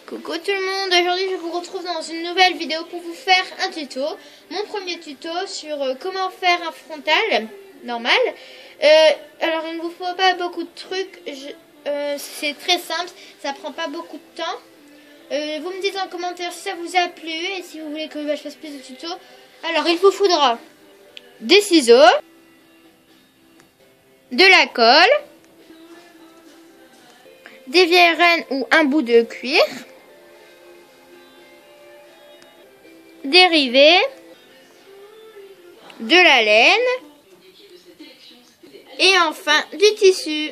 Coucou tout le monde, aujourd'hui je vous retrouve dans une nouvelle vidéo pour vous faire un tuto. Mon premier tuto sur comment faire un frontal normal. Alors il ne vous faut pas beaucoup de trucs, c'est très simple, ça prend pas beaucoup de temps. Vous me dites en commentaire si ça vous a plu et si vous voulez que je fasse plus de tutos. Alors il vous faudra des ciseaux, de la colle, des vieilles rennes ou un bout de cuir, des rivets, de la laine et enfin du tissu.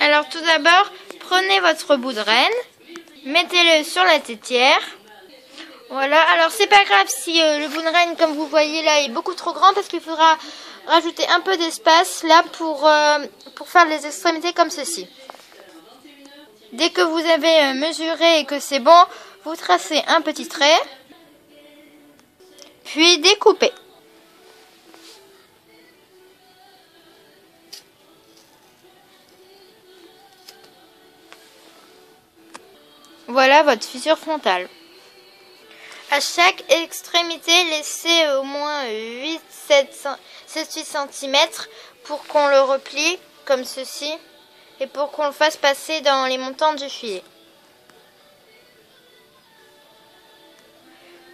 Alors tout d'abord, prenez votre bout de renne, mettez-le sur la tétière. Voilà, alors c'est pas grave si le bout de renne, comme vous voyez là, est beaucoup trop grand parce qu'il faudra rajouter un peu d'espace là pour faire les extrémités comme ceci. Dès que vous avez mesuré et que c'est bon, vous tracez un petit trait, puis découpez. Voilà votre fissure frontale. À chaque extrémité, laissez au moins 7-8 cm pour qu'on le replie comme ceci et pour qu'on le fasse passer dans les montants du filet.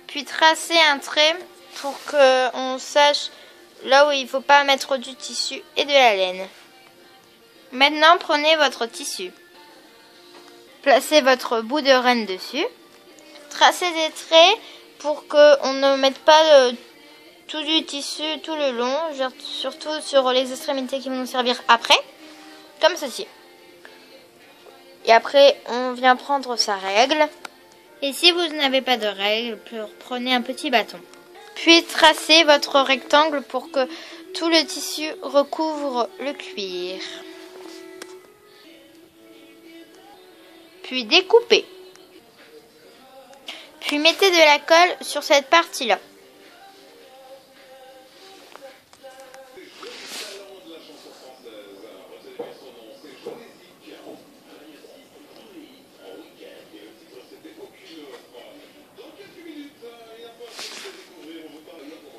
Puis tracez un trait pour qu'on sache là où il ne faut pas mettre du tissu et de la laine. Maintenant, prenez votre tissu. Placez votre bout de renne dessus. Tracez des traits pour qu'on ne mette pas tout du tissu tout le long, surtout sur les extrémités qui vont nous servir après, comme ceci. Et après, on vient prendre sa règle. Et si vous n'avez pas de règle, prenez un petit bâton. Puis tracez votre rectangle pour que tout le tissu recouvre le cuir. Puis découpez. Puis mettez de la colle sur cette partie-là.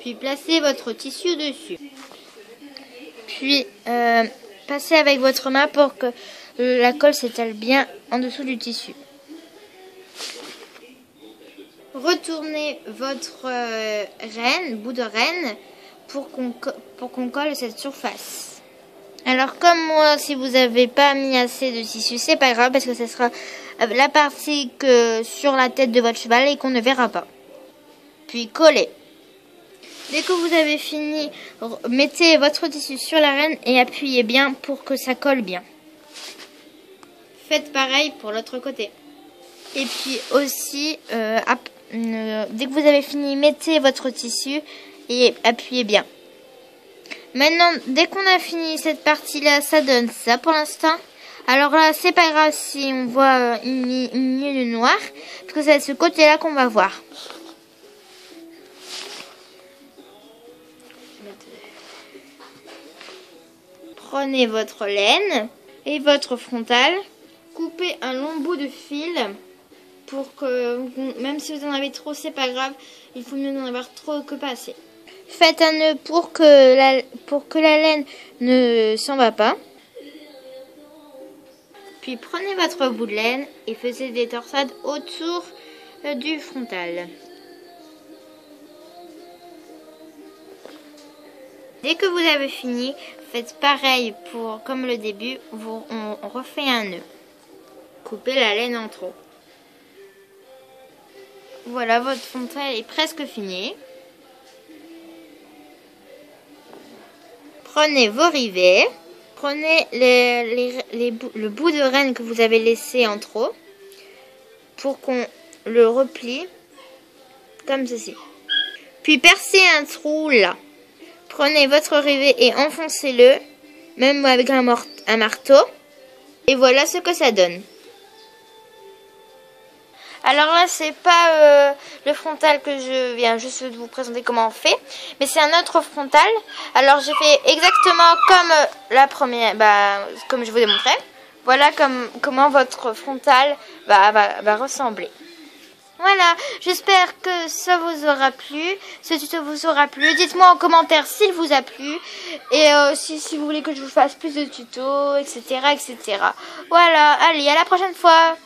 Puis placez votre tissu dessus. Puis passez avec votre main pour que la colle s'étale bien en dessous du tissu. Retournez votre bout de renne pour qu'on colle cette surface. Alors comme moi, si vous n'avez pas mis assez de tissu, c'est pas grave parce que ce sera la partie sur la tête de votre cheval et qu'on ne verra pas. Puis collez. Dès que vous avez fini, mettez votre tissu sur la renne et appuyez bien pour que ça colle bien. Faites pareil pour l'autre côté. Et puis aussi, dès que vous avez fini, mettez votre tissu et appuyez bien. Maintenant, dès qu'on a fini cette partie-là, ça donne ça pour l'instant. Alors là, c'est pas grave si on voit une ligne noire, parce que c'est ce côté-là qu'on va voir. Prenez votre laine et votre frontal, coupez un long bout de fil pour que, même si vous en avez trop, c'est pas grave, il faut mieux n'en avoir trop que pas assez. Faites un nœud pour que la laine ne s'en va pas. Puis prenez votre bout de laine et faites des torsades autour du frontal. Dès que vous avez fini, faites pareil comme le début, on refait un nœud. Coupez la laine en trop. Voilà, votre frontal est presque fini. Prenez vos rivets. Prenez le bout de renne que vous avez laissé en trop pour qu'on le replie comme ceci. Puis percez un trou là. Prenez votre rivet et enfoncez-le, même avec un marteau. Et voilà ce que ça donne. Alors là, c'est pas le frontal que je viens juste de vous présenter comment on fait, mais c'est un autre frontal. Alors j'ai fait exactement comme la première, comme je vous ai montré. Voilà comment votre frontal va ressembler. Voilà, j'espère que ça vous aura plu, ce tuto vous aura plu. Dites-moi en commentaire s'il vous a plu et si vous voulez que je vous fasse plus de tutos, etc. etc. Voilà, allez, à la prochaine fois.